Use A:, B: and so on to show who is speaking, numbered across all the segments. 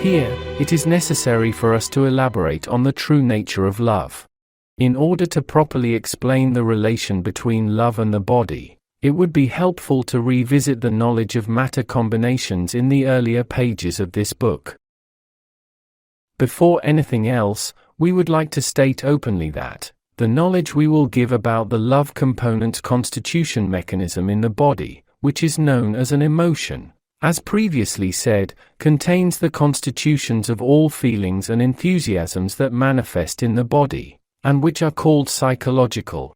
A: Here, it is necessary for us to elaborate on the true nature of love. In order to properly explain the relation between love and the body, it would be helpful to revisit the knowledge of matter combinations in the earlier pages of this book. Before anything else, we would like to state openly that the knowledge we will give about the love component's constitution mechanism in the body, which is known as an emotion, as previously said, contains the constitutions of all feelings and enthusiasms that manifest in the body, and which are called psychological.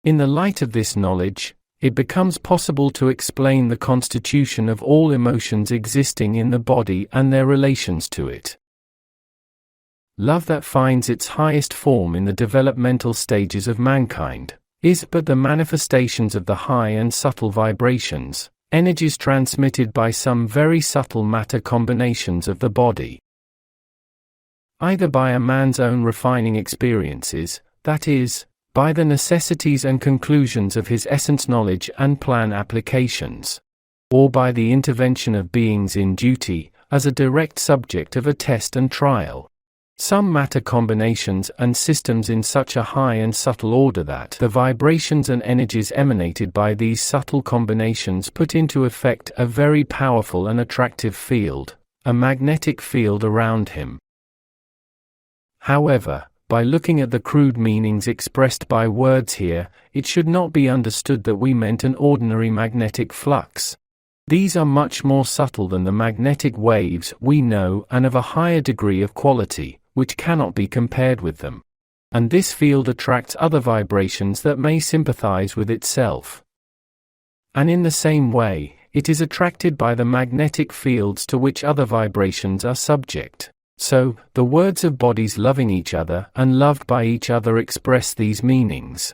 A: In the light of this knowledge, it becomes possible to explain the constitution of all emotions existing in the body and their relations to it. Love that finds its highest form in the developmental stages of mankind is but the manifestations of the high and subtle vibrations, energies transmitted by some very subtle matter combinations of the body. Either by a man's own refining experiences, that is, by the necessities and conclusions of his essence knowledge and plan applications, or by the intervention of beings in duty, as a direct subject of a test and trial. Some matter combinations and systems in such a high and subtle order that the vibrations and energies emanated by these subtle combinations put into effect a very powerful and attractive field, a magnetic field around him. However, by looking at the crude meanings expressed by words here, it should not be understood that we meant an ordinary magnetic flux. These are much more subtle than the magnetic waves we know and of a higher degree of quality, which cannot be compared with them. And this field attracts other vibrations that may sympathize with itself. And in the same way, it is attracted by the magnetic fields to which other vibrations are subject. So, the words of bodies loving each other and loved by each other express these meanings.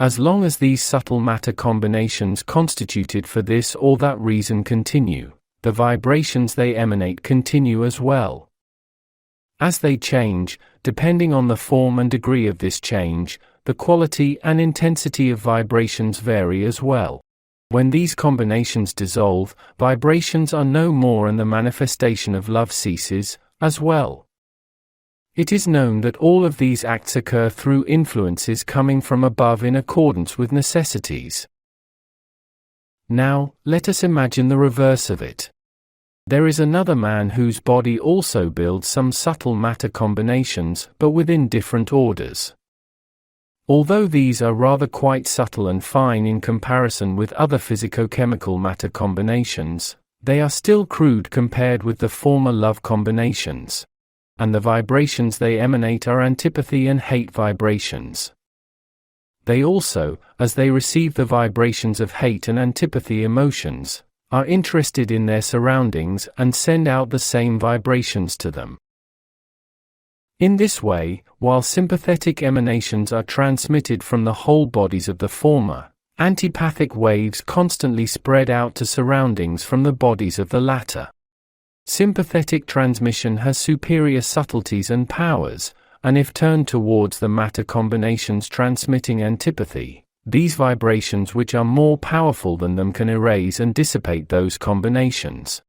A: As long as these subtle matter combinations constituted for this or that reason continue, the vibrations they emanate continue as well. As they change, depending on the form and degree of this change, the quality and intensity of vibrations vary as well. When these combinations dissolve, vibrations are no more and the manifestation of love ceases, as well. It is known that all of these acts occur through influences coming from above in accordance with necessities. Now, let us imagine the reverse of it. There is another man whose body also builds some subtle matter combinations, but within different orders. Although these are rather quite subtle and fine in comparison with other physico-chemical matter combinations, they are still crude compared with the former love combinations. And the vibrations they emanate are antipathy and hate vibrations. They also, as they receive the vibrations of hate and antipathy emotions, are interested in their surroundings and send out the same vibrations to them. In this way, while sympathetic emanations are transmitted from the whole bodies of the former, antipathic waves constantly spread out to surroundings from the bodies of the latter. Sympathetic transmission has superior subtleties and powers, and if turned towards the matter combinations transmitting antipathy, these vibrations which are more powerful than them can erase and dissipate those combinations.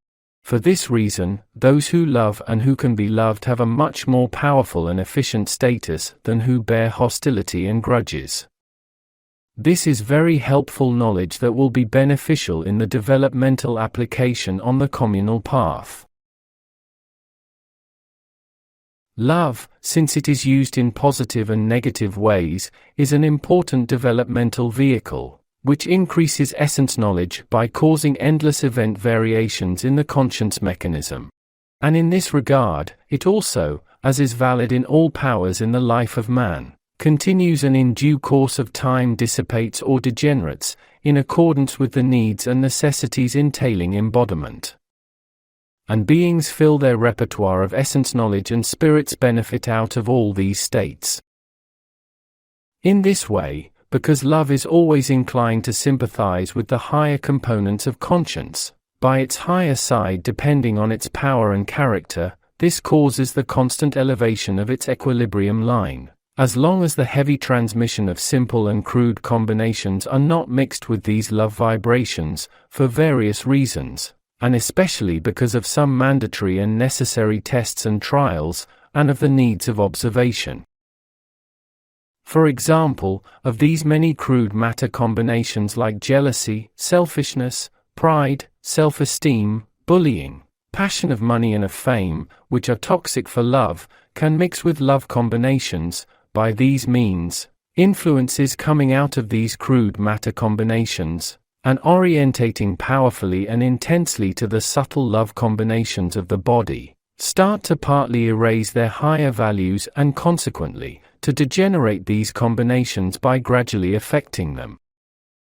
A: For this reason, those who love and who can be loved have a much more powerful and efficient status than who bear hostility and grudges. This is very helpful knowledge that will be beneficial in the developmental application on the communal path. Love, since it is used in positive and negative ways, is an important developmental vehicle, which increases essence knowledge by causing endless event variations in the conscience mechanism. And in this regard, it also, as is valid in all powers in the life of man, continues and in due course of time dissipates or degenerates, in accordance with the needs and necessities entailing embodiment. And beings fill their repertoire of essence knowledge and spirits benefit out of all these states. In this way, because love is always inclined to sympathize with the higher components of conscience, by its higher side depending on its power and character, this causes the constant elevation of its equilibrium line, as long as the heavy transmission of simple and crude combinations are not mixed with these love vibrations, for various reasons, and especially because of some mandatory and necessary tests and trials, and of the needs of observation. For example, of these many crude matter combinations like jealousy, selfishness, pride, self-esteem, bullying, passion of money and of fame, which are toxic for love, can mix with love combinations. By these means, influences coming out of these crude matter combinations, and orientating powerfully and intensely to the subtle love combinations of the body, start to partly erase their higher values and consequently, to degenerate these combinations by gradually affecting them.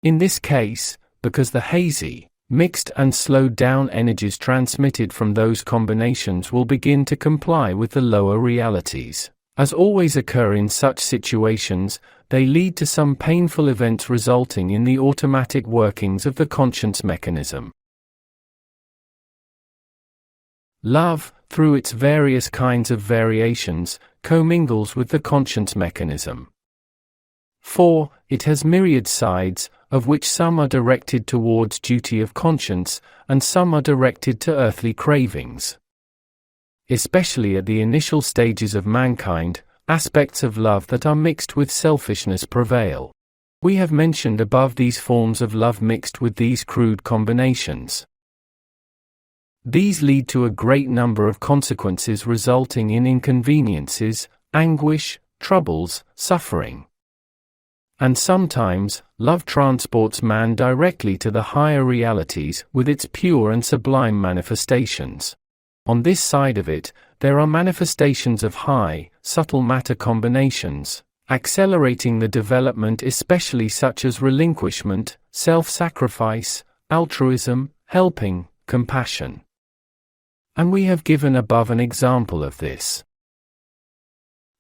A: In this case, because the hazy, mixed and slowed down energies transmitted from those combinations will begin to comply with the lower realities. As always occur in such situations, they lead to some painful events resulting in the automatic workings of the conscience mechanism. Love, through its various kinds of variations, commingles with the conscience mechanism. 4. It has myriad sides, of which some are directed towards duty of conscience, and some are directed to earthly cravings. Especially at the initial stages of mankind, aspects of love that are mixed with selfishness prevail. We have mentioned above these forms of love mixed with these crude combinations. These lead to a great number of consequences resulting in inconveniences, anguish, troubles, suffering. And sometimes, love transports man directly to the higher realities with its pure and sublime manifestations. On this side of it, there are manifestations of high, subtle matter combinations, accelerating the development, especially such as relinquishment, self-sacrifice, altruism, helping, compassion. And we have given above an example of this.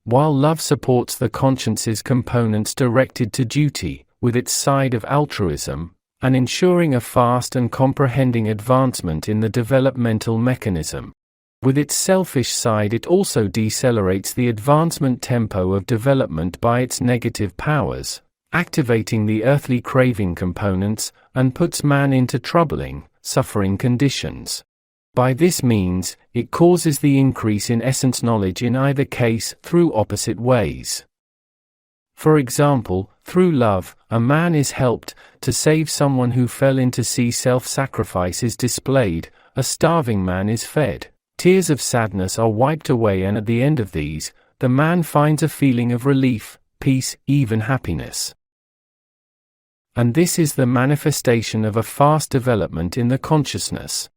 A: While love supports the conscience's components directed to duty, with its side of altruism, and ensuring a fast and comprehending advancement in the developmental mechanism. With its selfish side, it also decelerates the advancement tempo of development by its negative powers, activating the earthly craving components, and puts man into troubling, suffering conditions. By this means, it causes the increase in essence knowledge in either case through opposite ways. For example, through love, a man is helped to save someone who fell into sea. Self-sacrifice is displayed, a starving man is fed, tears of sadness are wiped away, and at the end of these, the man finds a feeling of relief, peace, even happiness. And this is the manifestation of a fast development in the consciousness.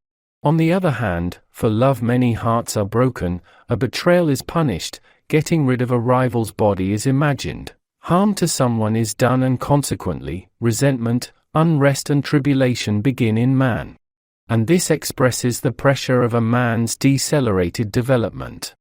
A: On the other hand, for love many hearts are broken, a betrayal is punished, getting rid of a rival's body is imagined. Harm to someone is done, and consequently, resentment, unrest and tribulation begin in man. And this expresses the pressure of a man's decelerated development.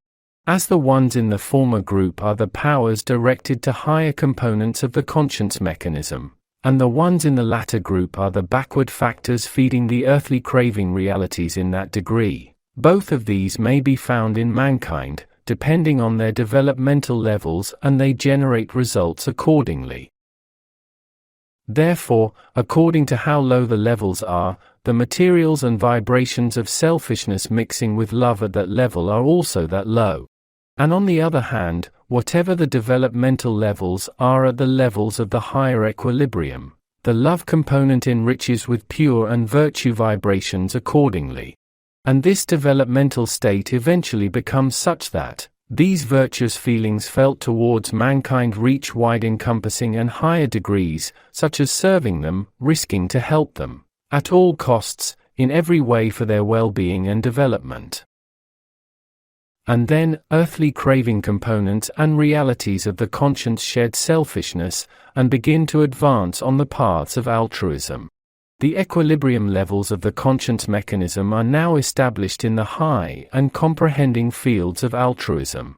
A: As the ones in the former group are the powers directed to higher components of the conscience mechanism, and the ones in the latter group are the backward factors feeding the earthly craving realities in that degree. Both of these may be found in mankind, depending on their developmental levels, and they generate results accordingly. Therefore, according to how low the levels are, the materials and vibrations of selfishness mixing with love at that level are also that low. And on the other hand, whatever the developmental levels are at the levels of the higher equilibrium, the love component enriches with pure and virtue vibrations accordingly. And this developmental state eventually becomes such that these virtuous feelings felt towards mankind reach wide encompassing and higher degrees, such as serving them, risking to help them, at all costs, in every way for their well-being and development. And then, earthly craving components and realities of the conscience shed selfishness, and begin to advance on the paths of altruism. The equilibrium levels of the conscience mechanism are now established in the high and comprehending fields of altruism.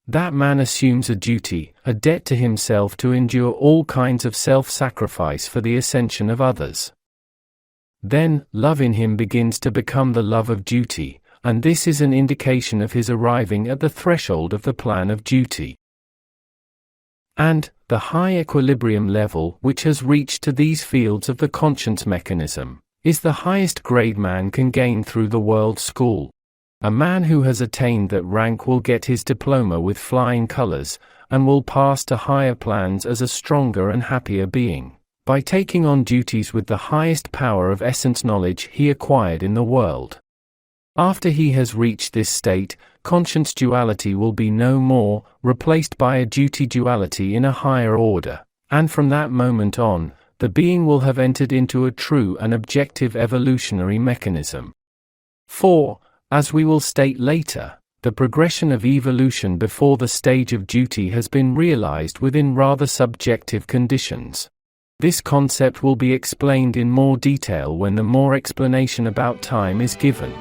A: That man assumes a duty, a debt to himself to endure all kinds of self-sacrifice for the ascension of others. Then, love in him begins to become the love of duty, and this is an indication of his arriving at the threshold of the plan of duty. And, the high equilibrium level which has reached to these fields of the conscience mechanism, is the highest grade man can gain through the world school. A man who has attained that rank will get his diploma with flying colors, and will pass to higher plans as a stronger and happier being, by taking on duties with the highest power of essence knowledge he acquired in the world. After he has reached this state, conscience duality will be no more, replaced by a duty duality in a higher order, and from that moment on, the being will have entered into a true and objective evolutionary mechanism. 4. As we will state later, the progression of evolution before the stage of duty has been realized within rather subjective conditions. This concept will be explained in more detail when the more explanation about time is given.